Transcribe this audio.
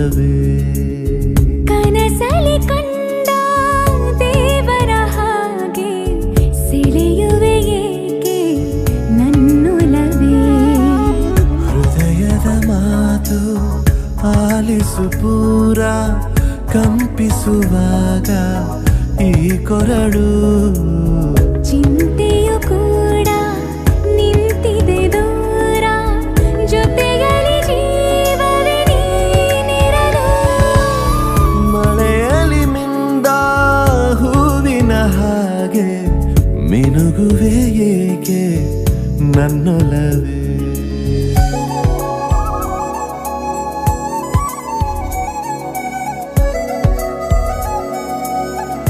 ನನ್ನೊಲವೇ ಕನಸಲಿ ಕಂಡ ದೇವರ ಹಾಗೆ ಸೆಳೆಯುವೆ ಏಕೆ ನನ್ನೊಲವೇ ಹೃದಯದ ಮಾತು ಆಲಿಸು ಪೂರ ಕಂಪಿಸುವಾಗ ಈ ಕೊರಡು ಚಿಂತೆಯು ಕೂಡ ನಿಂತಿದೆ ದೂರ ಜೊತೆಯಲ್ಲಿ ಜೀವವೇ ನೀನಿರಲು ಮಳೆಯಲ್ಲಿ ಮಿಂದ ಹೂವಿನ ಹಾಗೆ ಮಿನುಗುವೆ ಏಕೆ ನನ್ನೊಲವೇ